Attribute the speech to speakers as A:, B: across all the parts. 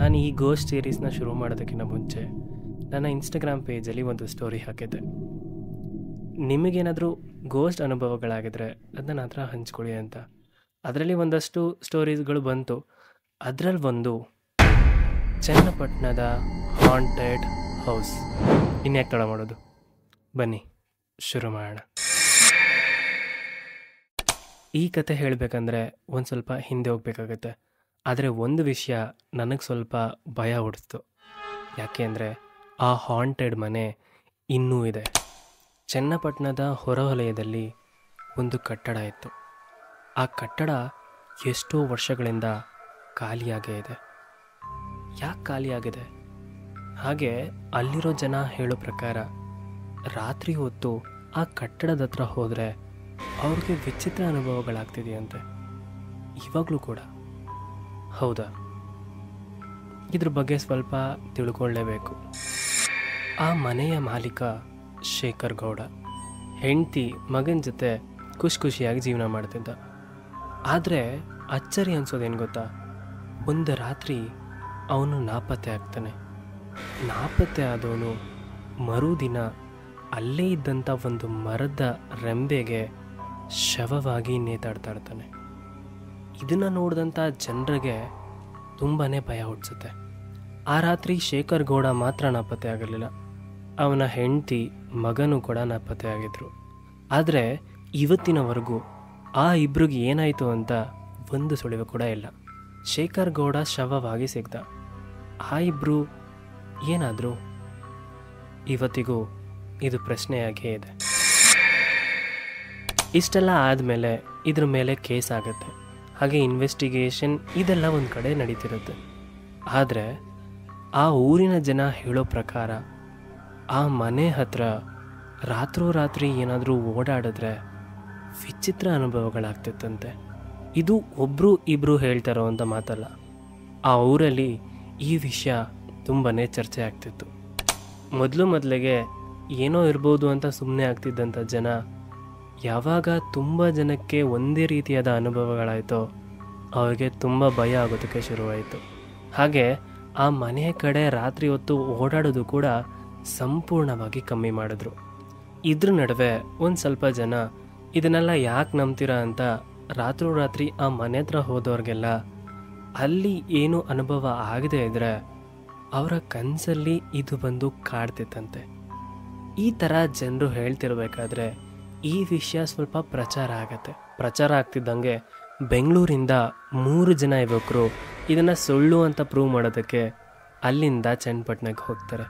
A: ನಾನು ಈ ಗೋಸ್ಟ್ ಸೀರೀಸ್ನ ಶುರು ಮಾಡೋದಕ್ಕಿಂತ ಮುಂಚೆ ನನ್ನ ಇನ್ಸ್ಟಾಗ್ರಾಮ್ ಪೇಜಲ್ಲಿ ಒಂದು ಸ್ಟೋರಿ ಹಾಕಿದ್ದೆ. ನಿಮಗೇನಾದರೂ ಗೋಸ್ಟ್ ಅನುಭವಗಳಾಗಿದ್ದರೆ ಅದನ್ನ ನನ್ನ ಹತ್ರ ಹಂಚ್ಕೊಳ್ಳಿ ಅಂತ. ಅದರಲ್ಲಿ ಒಂದಷ್ಟು ಸ್ಟೋರೀಸ್ಗಳು ಬಂತು. ಅದರಲ್ಲಿ ಒಂದು ಚನ್ನಪಟ್ಟಣದ ಹಾಂಟೆಡ್ ಹೌಸ್. ಇನ್ಯಾಕೆ ತಡ ಮಾಡೋದು, ಬನ್ನಿ ಶುರು ಮಾಡೋಣ. ಈ ಕತೆ ಹೇಳಬೇಕಂದ್ರೆ ಒಂದು ಸ್ವಲ್ಪ ಹಿಂದೆ ಹೋಗ್ಬೇಕಾಗತ್ತೆ. ಆದರೆ ಒಂದು ವಿಷಯ ನನಗೆ ಸ್ವಲ್ಪ ಭಯ ಹುಟ್ಟಿಸ್ತು. ಯಾಕೆ ಅಂದರೆ ಆ ಹಾಂಟೆಡ್ ಮನೆ ಇನ್ನೂ ಇದೆ. ಚನ್ನಪಟ್ಟಣದ ಹೊರವಲಯದಲ್ಲಿ ಒಂದು ಕಟ್ಟಡ ಇತ್ತು. ಆ ಕಟ್ಟಡ ಎಷ್ಟೋ ವರ್ಷಗಳಿಂದ ಖಾಲಿಯಾಗೇ ಇದೆ. ಯಾಕೆ ಖಾಲಿಯಾಗಿದೆ? ಹಾಗೆ ಅಲ್ಲಿರೋ ಜನ ಹೇಳೋ ಪ್ರಕಾರ ರಾತ್ರಿ ಹೊತ್ತು ಆ ಕಟ್ಟಡದ ಹತ್ರ ಹೋದರೆ ಅವ್ರಿಗೆ ವಿಚಿತ್ರ ಅನುಭವಗಳಾಗ್ತಿದೆಯಂತೆ. ಇವಾಗಲೂ ಕೂಡ. ಹೌದಾ? ಇದ್ರ ಬಗ್ಗೆ ಸ್ವಲ್ಪ ತಿಳ್ಕೊಳ್ಳೇಬೇಕು. ಆ ಮನೆಯ ಮಾಲೀಕ ಶೇಖರ್ ಗೌಡ ಹೆಂಡತಿ ಮಗನ ಜೊತೆ ಖುಷಿಯಾಗಿ ಜೀವನ ಮಾಡ್ತಿದ್ದ. ಆದರೆ ಅಚ್ಚರಿ ಅನ್ಸೋದೇನು ಗೊತ್ತಾ, ಒಂದು ರಾತ್ರಿ ಅವನು ನಾಪತ್ತೆ ಆಗ್ತಾನೆ. ನಾಪತ್ತೆ ಆದವನು ಮರುದಿನ ಅಲ್ಲೇ ಇದ್ದಂಥ ಒಂದು ಮರದ ರೆಂಬೆಗೆ ಶವವಾಗಿ ನೇತಾಡ್ತಾ ಇರ್ತಾನೆ. ಇದನ್ನು ನೋಡಿದಂಥ ಜನರಿಗೆ ತುಂಬಾ ಭಯ ಹುಟ್ಟಿಸುತ್ತೆ. ಆ ರಾತ್ರಿ ಶೇಖರ್ ಗೌಡ ಮಾತ್ರ ನಾಪತ್ತೆ ಆಗಿರಲಿಲ್ಲ, ಅವನ ಹೆಂಡತಿ ಮಗನೂ ಕೂಡ ನಾಪತ್ತೆ ಆಗಿದ್ರು. ಆದರೆ ಇವತ್ತಿನವರೆಗೂ ಆ ಇಬ್ರಿಗೆ ಏನಾಯಿತು ಅಂತ ಒಂದು ಸುಳಿವು ಕೂಡ ಇಲ್ಲ. ಶೇಖರ್ ಗೌಡ ಶವವಾಗಿ ಸಿಗ್ದ. ಆ ಇಬ್ಬರು ಏನಾದರೂ? ಇವತ್ತಿಗೂ ಇದು ಪ್ರಶ್ನೆಯಾಗೇ ಇದೆ. ಇಷ್ಟೆಲ್ಲ ಆದಮೇಲೆ ಇದ್ರ ಮೇಲೆ ಕೇಸ್ ಆಗುತ್ತೆ. ಹಾಗೆ ಇನ್ವೆಸ್ಟಿಗೇಷನ್ ಇದೆಲ್ಲ ಒಂದು ಕಡೆ ನಡೀತಿರುತ್ತೆ. ಆದರೆ ಆ ಊರಿನ ಜನ ಹೇಳೋ ಪ್ರಕಾರ ಆ ಮನೆ ಹತ್ರ ರಾತ್ರೋರಾತ್ರಿ ಏನಾದರೂ ಓಡಾಡಿದ್ರೆ ವಿಚಿತ್ರ ಅನುಭವಗಳಾಗ್ತಿತ್ತಂತೆ. ಇದು ಒಬ್ಬರು ಇಬ್ಬರು ಹೇಳ್ತಾರೋ ಅಂತ ಮಾತಲ್ಲ. ಆ ಊರಲ್ಲಿ ಈ ವಿಷಯ ತುಂಬಾ ಚರ್ಚೆ ಆಗ್ತಿತ್ತು. ಮೊದಲಿಗೆ ಏನೋ ಇರ್ಬೋದು ಅಂತ ಸುಮ್ಮನೆ ಆಗ್ತಿದ್ದಂಥ ಜನ ಯಾವಾಗ ತುಂಬ ಜನಕ್ಕೆ ಒಂದೇ ರೀತಿಯಾದ ಅನುಭವಗಳಾಯಿತೋ ಅವ್ರಿಗೆ ತುಂಬ ಭಯ ಆಗೋದಕ್ಕೆ ಶುರುವಾಯಿತು. ಹಾಗೆ ಆ ಮನೆಯ ಕಡೆ ರಾತ್ರಿ ಹೊತ್ತು ಓಡಾಡೋದು ಕೂಡ ಸಂಪೂರ್ಣವಾಗಿ ಕಮ್ಮಿ ಮಾಡಿದ್ರು. ಇದ್ರ ನಡುವೆ ಒಂದು ಸ್ವಲ್ಪ ಜನ ಇದನ್ನೆಲ್ಲ ಯಾಕೆ ನಂಬ್ತೀರಾ ಅಂತ ರಾತ್ರೋರಾತ್ರಿ ಆ ಮನೆ ಹತ್ರ ಹೋದವ್ರಿಗೆಲ್ಲ ಅಲ್ಲಿ ಏನು ಅನುಭವ ಆಗದೆ ಇದ್ದರೆ ಅವರ ಕನಸಲ್ಲಿ ಇದು ಬಂದು ಕಾಡ್ತಿತ್ತಂತೆ. ಈ ಥರ ಜನರು ಹೇಳ್ತಿರ್ಬೇಕಾದ್ರೆ ಈ ವಿಷಯ ಸ್ವಲ್ಪ ಪ್ರಚಾರ ಆಗತ್ತೆ. ಪ್ರಚಾರ ಆಗ್ತಿದ್ದಂಗೆ ಬೆಂಗಳೂರಿಂದ 3 ಜನ ಯುವಕರು ಇದನ್ನು ಸುಳ್ಳು ಅಂತ ಪ್ರೂವ್ ಮಾಡೋದಕ್ಕೆ ಅಲ್ಲಿಂದ ಚನ್ನಪಟ್ಟಣಕ್ಕೆ ಹೋಗ್ತಾರೆ.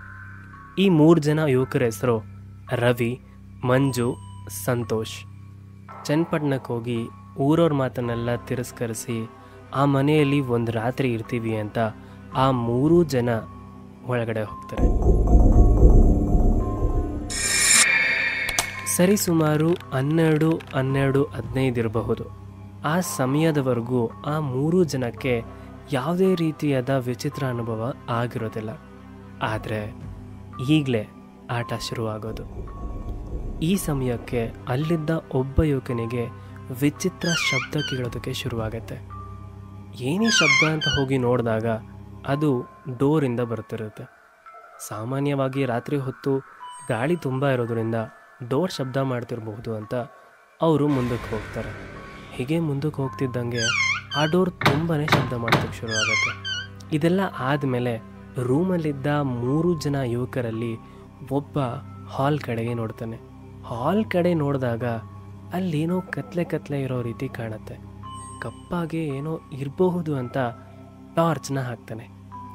A: ಈ 3 ಜನ ಯುವಕರ ಹೆಸರು ರವಿ, ಮಂಜು, ಸಂತೋಷ್. ಚನ್ನಪಟ್ಟಣಕ್ಕೆ ಹೋಗಿ ಊರವ್ರ ಮಾತನ್ನೆಲ್ಲ ತಿರಸ್ಕರಿಸಿ ಆ ಮನೆಯಲ್ಲಿ ಒಂದು ರಾತ್ರಿ ಇರ್ತೀವಿ ಅಂತ ಆ 3 ಜನ ಒಳಗಡೆ ಹೋಗ್ತಾರೆ. ಸರಿ ಸುಮಾರು 12-15 ಇರಬಹುದು. ಆ ಸಮಯದವರೆಗೂ ಆ 3 ಜನಕ್ಕೆ ಯಾವುದೇ ರೀತಿಯಾದ ವಿಚಿತ್ರ ಅನುಭವ ಆಗಿರೋದಿಲ್ಲ. ಆದರೆ ಈಗಲೇ ಆಟ ಶುರುವಾಗೋದು. ಈ ಸಮಯಕ್ಕೆ ಅಲ್ಲಿದ್ದ ಒಬ್ಬ ಯುವಕನಿಗೆ ವಿಚಿತ್ರ ಶಬ್ದ ಕೇಳೋದಕ್ಕೆ ಶುರುವಾಗತ್ತೆ. ಏನೇ ಶಬ್ದ ಅಂತ ಹೋಗಿ ನೋಡಿದಾಗ ಅದು ಡೋರಿಂದ ಬರ್ತಿರುತ್ತೆ. ಸಾಮಾನ್ಯವಾಗಿ ರಾತ್ರಿ ಹೊತ್ತು ಗಾಳಿ ತುಂಬ ಇರೋದ್ರಿಂದ ಡೋರ್ ಶಬ್ದ ಮಾಡ್ತಿರಬಹುದು ಅಂತ ಅವರು ಮುಂದಕ್ಕೆ ಹೋಗ್ತಾರೆ. ಹೀಗೆ ಮುಂದಕ್ಕೆ ಹೋಗ್ತಿದ್ದಂಗೆ ಆ ಡೋರ್ ತುಂಬಾ ಶಬ್ದ ಮಾಡೋದಕ್ಕೆ ಶುರುವಾಗುತ್ತೆ. ಇದೆಲ್ಲ ಆದಮೇಲೆ ರೂಮಲ್ಲಿದ್ದ 3 ಜನ ಯುವಕರಲ್ಲಿ ಒಬ್ಬ ಹಾಲ್ ಕಡೆಗೆ ನೋಡ್ತಾನೆ. ಹಾಲ್ ಕಡೆ ನೋಡಿದಾಗ ಅಲ್ಲೇನೋ ಕತ್ಲೆ ಇರೋ ರೀತಿ ಕಾಣುತ್ತೆ. ಕಪ್ಪಾಗೆ ಏನೋ ಇರಬಹುದು ಅಂತ ಟಾರ್ಚ್ನ ಹಾಕ್ತಾನೆ.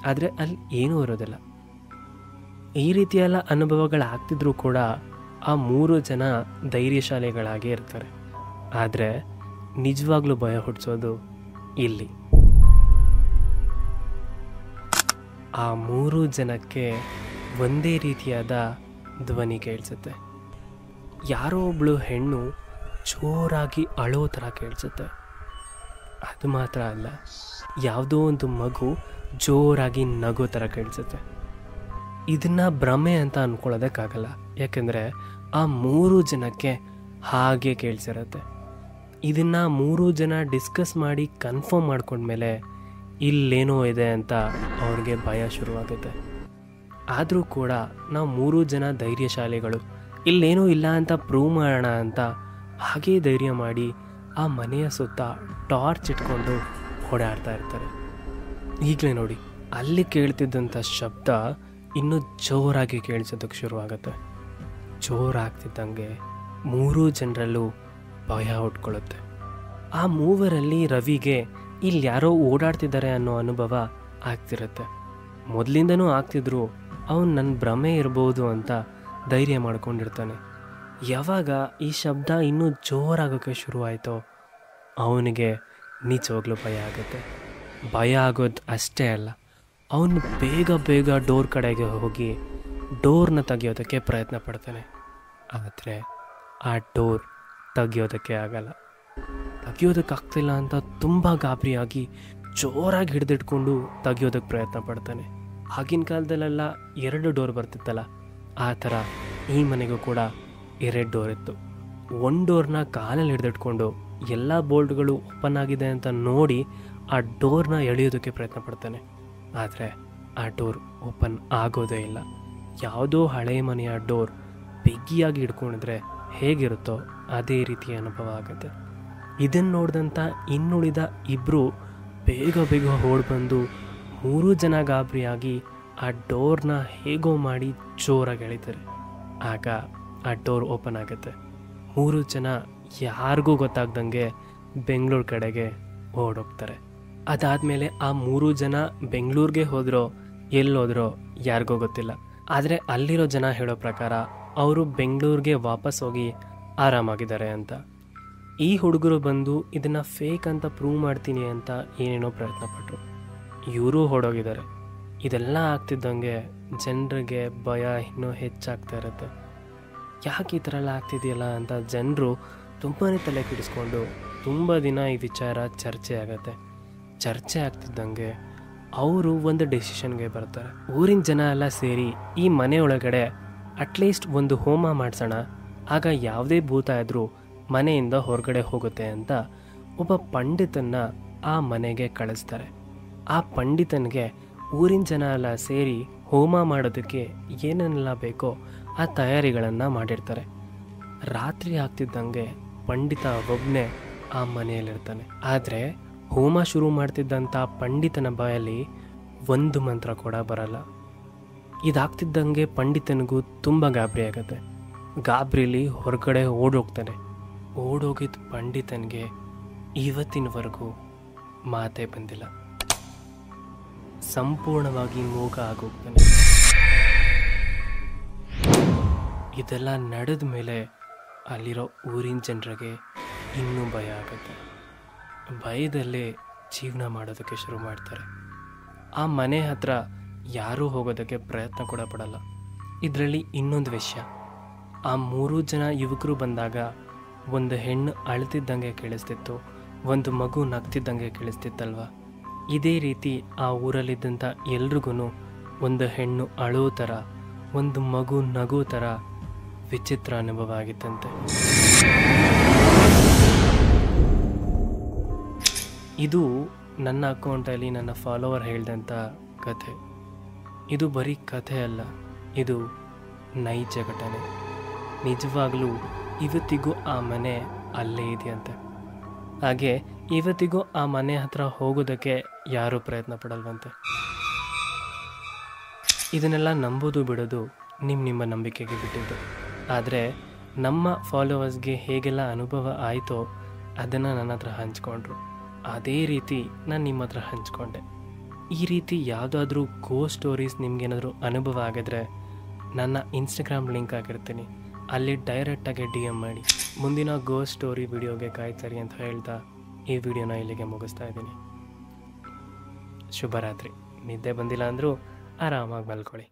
A: ಆದರೆ ಅಲ್ಲಿ ಏನೂ ಇರೋದಿಲ್ಲ. ಈ ರೀತಿಯೆಲ್ಲ ಅನುಭವಗಳಾಗ್ತಿದ್ರೂ ಕೂಡ ಆ 3 ಜನ ಧೈರ್ಯಶಾಲಿಗಳಾಗೇ ಇರ್ತಾರೆ. ಆದರೆ ನಿಜವಾಗ್ಲೂ ಭಯ ಹುಟ್ಟಿಸೋದು ಇಲ್ಲಿ. ಆ 3 ಜನಕ್ಕೆ ಒಂದೇ ರೀತಿಯಾದ ಧ್ವನಿ ಕೇಳಿಸುತ್ತೆ. ಯಾರೋ ಒಬ್ಳು ಹೆಣ್ಣು ಜೋರಾಗಿ ಅಳೋ ಥರ ಕೇಳಿಸುತ್ತೆ. ಅದು ಮಾತ್ರ ಅಲ್ಲ, ಯಾವುದೋ ಒಂದು ಮಗು ಜೋರಾಗಿ ನಗೋ ಥರ ಕೇಳಿಸುತ್ತೆ. ಇದನ್ನು ಭ್ರಮೆ ಅಂತ ಅಂದ್ಕೊಳ್ಳೋದಕ್ಕಾಗಲ್ಲ, ಯಾಕೆಂದರೆ ಆ 3 ಜನಕ್ಕೆ ಹಾಗೆ ಕೇಳಿಸಿರುತ್ತೆ. ಇದನ್ನು 3 ಜನ ಡಿಸ್ಕಸ್ ಮಾಡಿ ಕನ್ಫರ್ಮ್ ಮಾಡ್ಕೊಂಡ್ಮೇಲೆ ಇಲ್ಲೇನೋ ಇದೆ ಅಂತ ಅವ್ರಿಗೆ ಭಯ ಶುರುವಾಗುತ್ತೆ. ಆದರೂ ಕೂಡ ನಾವು 3 ಜನ ಧೈರ್ಯಶಾಲಿಗಳು ಇಲ್ಲೇನೂ ಇಲ್ಲ ಅಂತ ಪ್ರೂವ್ ಮಾಡೋಣ ಅಂತ ಹಾಗೇ ಧೈರ್ಯ ಮಾಡಿ ಆ ಮನೆಯ ಸುತ್ತ ಟಾರ್ಚ್ ಇಟ್ಕೊಂಡು ಓಡಾಡ್ತಾ ಇರ್ತಾರೆ. ಈಗಲೇ ನೋಡಿ, ಅಲ್ಲಿ ಕೇಳ್ತಿದ್ದಂಥ ಶಬ್ದ ಇನ್ನೂ ಜೋರಾಗಿ ಕೇಳಿಸೋದಕ್ಕೆ ಶುರುವಾಗುತ್ತೆ. ಜೋರಾಗ್ತಿದ್ದಂಗೆ 3 ಜನರಲ್ಲೂ ಭಯ ಹುಟ್ಕೊಳ್ಳುತ್ತೆ. ಆ 3ರಲ್ಲಿ ರವಿಗೆ ಇಲ್ಲಿ ಯಾರೋ ಓಡಾಡ್ತಿದ್ದಾರೆ ಅನ್ನೋ ಅನುಭವ ಆಗ್ತಿರುತ್ತೆ. ಮೊದಲಿಂದನೂ ಆಗ್ತಿದ್ರು, ಅವನು ನನ್ನ ಭ್ರಮೆ ಇರ್ಬೋದು ಅಂತ ಧೈರ್ಯ ಮಾಡ್ಕೊಂಡಿರ್ತಾನೆ. ಯಾವಾಗ ಈ ಶಬ್ದ ಇನ್ನೂ ಜೋರಾಗೋಕ್ಕೆ ಶುರುವಾಯಿತೋ ಅವನಿಗೆ ನಿಜವಾಗ್ಲೂ ಭಯ ಆಗುತ್ತೆ. ಭಯ ಆಗೋದು ಅಷ್ಟೇ ಅಲ್ಲ, ಅವನು ಬೇಗ ಡೋರ್ ಕಡೆಗೆ ಹೋಗಿ ಡೋರ್ನ ತೆಗಿಯೋದಕ್ಕೆ ಪ್ರಯತ್ನ ಪಡ್ತಾನೆ. ಆದರೆ ಆ ಡೋರ್ ತೆಗಿಯೋದಕ್ಕೆ ಆಗಲ್ಲ. ತೆಗಿಯೋದಕ್ಕಾಗ್ತಿಲ್ಲ ಅಂತ ತುಂಬ ಗಾಬರಿಯಾಗಿ ಜೋರಾಗಿ ಹಿಡಿದಿಟ್ಕೊಂಡು ತೆಗಿಯೋದಕ್ಕೆ ಪ್ರಯತ್ನ ಪಡ್ತಾನೆ. ಆಗಿನ ಕಾಲದಲ್ಲೆಲ್ಲ 2 ಡೋರ್ ಬರ್ತಿತ್ತಲ್ಲ, ಆ ಥರ ಈ ಮನೆಗೂ ಕೂಡ 2 ಡೋರ್ ಇತ್ತು. 1 ಡೋರ್ನ ಕಾಲಲ್ಲಿ ಹಿಡಿದಿಟ್ಕೊಂಡು ಎಲ್ಲ ಬೋಲ್ಟ್ಗಳು ಓಪನ್ ಆಗಿದೆ ಅಂತ ನೋಡಿ ಆ ಡೋರ್ನ ಎಳೆಯೋದಕ್ಕೆ ಪ್ರಯತ್ನ ಪಡ್ತಾನೆ. ಆದರೆ ಆ ಡೋರ್ ಓಪನ್ ಆಗೋದೇ ಇಲ್ಲ. ಯಾವುದೋ ಹಳೆಯ ಮನೆಯ ಡೋರ್ ಬಿಗಿಯಾಗಿ ಹಿಡ್ಕೊಂಡಿದ್ರೆ ಹೇಗಿರುತ್ತೋ ಅದೇ ರೀತಿಯ ಅನುಭವ ಆಗುತ್ತೆ. ಇದನ್ನು ನೋಡಿದಂಥ ಇನ್ನುಳಿದ ಇಬ್ಬರು ಬೇಗ ಓಡಿ ಬಂದು 3 ಜನ ಗಾಬರಿಯಾಗಿ ಆ ಡೋರ್ನ ಹೇಗೋ ಮಾಡಿ ಜೋರಾಗಿ ಎಳಿತಾರೆ. ಆಗ ಆ ಡೋರ್ ಓಪನ್ ಆಗುತ್ತೆ. 3 ಜನ ಯಾರಿಗೂ ಗೊತ್ತಾಗ್ದಂಗೆ ಬೆಂಗಳೂರು ಕಡೆಗೆ ಓಡೋಗ್ತಾರೆ. ಅದಾದಮೇಲೆ ಆ 3 ಜನ ಬೆಂಗಳೂರಿಗೆ ಹೋದ್ರೋ ಎಲ್ಲೋದ್ರೋ ಯಾರಿಗೂ ಗೊತ್ತಿಲ್ಲ. ಆದರೆ ಅಲ್ಲಿರೋ ಜನ ಹೇಳೋ ಪ್ರಕಾರ ಅವರು ಬೆಂಗಳೂರಿಗೆ ವಾಪಸ್ ಹೋಗಿ ಆರಾಮಾಗಿದ್ದಾರೆ ಅಂತ. ಈ ಹುಡುಗರು ಬಂದು ಇದನ್ನು ಫೇಕ್ ಅಂತ ಪ್ರೂವ್ ಮಾಡ್ತೀನಿ ಅಂತ ಏನೇನೋ ಪ್ರಯತ್ನ ಪಟ್ಟರು. ಇವರು ಹೊಡೋಗಿದ್ದಾರೆ. ಇದೆಲ್ಲ ಆಗ್ತಿದ್ದಂಗೆ ಜನರಿಗೆ ಭಯ ಇನ್ನೂ ಹೆಚ್ಚಾಗ್ತಾ ಇರುತ್ತೆ. ಯಾಕೆ ಈ ಥರ ಎಲ್ಲ ಆಗ್ತಿದೆಯಲ್ಲ ಅಂತ ಜನರು ತುಂಬಾ ತಲೆ ಕೆಡಿಸ್ಕೊಂಡು ತುಂಬ ದಿನ ಈ ವಿಚಾರ ಚರ್ಚೆ ಆಗುತ್ತೆ. ಚರ್ಚೆ ಆಗ್ತಿದ್ದಂಗೆ ಅವರು ಒಂದು ಡೆಸಿಷನ್ಗೆ ಬರ್ತಾರೆ. ಊರಿನ ಜನ ಎಲ್ಲ ಸೇರಿ ಈ ಮನೆ ಒಳಗಡೆ ಅಟ್ಲೀಸ್ಟ್ ಒಂದು ಹೋಮ ಮಾಡಿಸೋಣ, ಆಗ ಯಾವುದೇ ಭೂತ ಇದ್ರೂ ಮನೆಯಿಂದ ಹೊರಗಡೆ ಹೋಗುತ್ತೆ ಅಂತ ಒಬ್ಬ ಪಂಡಿತನ್ನ ಆ ಮನೆಗೆ ಕಳಿಸ್ತಾರೆ. ಆ ಪಂಡಿತನಿಗೆ ಊರಿನ ಜನ ಎಲ್ಲ ಸೇರಿ ಹೋಮ ಮಾಡೋದಕ್ಕೆ ಏನೆಲ್ಲ ಬೇಕೋ ಆ ತಯಾರಿಗಳನ್ನು ಮಾಡಿರ್ತಾರೆ. ರಾತ್ರಿ ಆಗ್ತಿದ್ದಂಗೆ ಪಂಡಿತ ಒಬ್ಬನೇ ಆ ಮನೆಯಲ್ಲಿರ್ತಾನೆ. ಆದರೆ ಹೋಮ ಶುರು ಮಾಡ್ತಿದ್ದಂಥ ಪಂಡಿತನ ಬಾಯಲ್ಲಿ ಒಂದು ಮಂತ್ರ ಕೂಡ ಬರಲ್ಲ. ಇದಾಗ್ತಿದ್ದಂಗೆ ಪಂಡಿತನಿಗೂ ತುಂಬ ಗಾಬರಿ ಆಗುತ್ತೆ. ಗಾಬರಿಲಿ ಹೊರಗಡೆ ಓಡೋಗ್ತಾನೆ. ಓಡೋಗಿದ್ದ ಪಂಡಿತನಿಗೆ ಇವತ್ತಿನವರೆಗೂ ಮಾತೇ ಬಂದಿಲ್ಲ. ಸಂಪೂರ್ಣವಾಗಿ ಮೂಗ ಆಗೋಗ್ತಾನೆ. ಇದೆಲ್ಲ ನಡೆದ ಮೇಲೆ ಅಲ್ಲಿರೋ ಊರಿನ ಜನರಿಗೆ ಇನ್ನೂ ಭಯ ಆಗುತ್ತೆ. ಭಯದಲ್ಲೇ ಜೀವನ ಮಾಡೋದಕ್ಕೆ ಶುರು ಮಾಡ್ತಾರೆ. ಆ ಮನೆ ಹತ್ರ ಯಾರೂ ಹೋಗೋದಕ್ಕೆ ಪ್ರಯತ್ನ ಕೂಡ ಪಡಲ್ಲ. ಇದರಲ್ಲಿ ಇನ್ನೊಂದು ವಿಷಯ, ಆ 3 ಜನ ಯುವಕರು ಬಂದಾಗ ಒಂದು ಹೆಣ್ಣು ಅಳ್ತಿದ್ದಂಗೆ ಕೇಳಿಸ್ತಿತ್ತು, ಒಂದು ಮಗು ನಗ್ತಿದ್ದಂಗೆ ಕೇಳಿಸ್ತಿತ್ತಲ್ವ. ಇದೇ ರೀತಿ ಆ ಊರಲ್ಲಿದ್ದಂಥ ಎಲ್ರಿಗೂ ಒಂದು ಹೆಣ್ಣು ಅಳೋ ಥರ, ಒಂದು ಮಗು ನಗೋ ಥರ ವಿಚಿತ್ರ ಅನುಭವ ಆಗಿತ್ತಂತೆ. ಇದು ನನ್ನ ಅಕೌಂಟಲ್ಲಿ ನನ್ನ ಫಾಲೋವರ್ ಹೇಳಿದಂಥ ಕಥೆ. ಇದು ಬರೀ ಕಥೆ ಅಲ್ಲ, ಇದು ನೈಜ ಘಟನೆ. ನಿಜವಾಗ್ಲೂ ಇವತ್ತಿಗೂ ಆ ಮನೆ ಅಲ್ಲೇ ಇದೆಯಂತೆ. ಹಾಗೆ ಇವತ್ತಿಗೂ ಆ ಮನೆ ಹತ್ರ ಹೋಗೋದಕ್ಕೆ ಯಾರೂ ಪ್ರಯತ್ನ ಪಡಲ್ವಂತೆ. ಇದನ್ನೆಲ್ಲ ನಂಬೋದು ಬಿಡೋದು ನಿಮ್ಮ ನಂಬಿಕೆಗೆ ಬಿಟ್ಟಿದ್ದು. ಆದರೆ ನಮ್ಮ ಫಾಲೋವರ್ಸ್ಗೆ ಹೇಗೆಲ್ಲ ಅನುಭವ ಆಯಿತೋ ಅದನ್ನು ನನ್ನ ಹತ್ರ ಹಂಚ್ಕೊಂಡ್ರು. ಅದೇ ರೀತಿ ನಾನು ನಿಮ್ಮ ಹತ್ರ ಹಂಚ್ಕೊಂಡೆ. ಈ ರೀತಿ ಯಾವುದಾದ್ರೂ ಗೋಸ್ಟ್ ಸ್ಟೋರೀಸ್ ನಿಮಗೇನಾದರೂ ಅನುಭವ ಆಗಿದ್ರೆ ನನ್ನ ಇನ್ಸ್ಟಾಗ್ರಾಮ್ ಲಿಂಕ್ ಆಗಿರ್ತೀನಿ, ಅಲ್ಲಿ ಡೈರೆಕ್ಟಾಗಿ DM ಮಾಡಿ. ಮುಂದಿನ ಗೋಸ್ಟ್ ಸ್ಟೋರಿ ವಿಡಿಯೋಗೆ ಕಾಯ್ತಾರೆ ಅಂತ ಹೇಳ್ತಾ ಈ ವಿಡಿಯೋನ ಇಲ್ಲಿಗೆ ಮುಗಿಸ್ತಾ ಇದ್ದೀನಿ. ಶುಭರಾತ್ರಿ. ನಿದ್ದೆ ಬಂದಿಲ್ಲ ಅಂದರೂ ಆರಾಮಾಗಿ ಮಲ್ಕೊಳ್ಳಿ.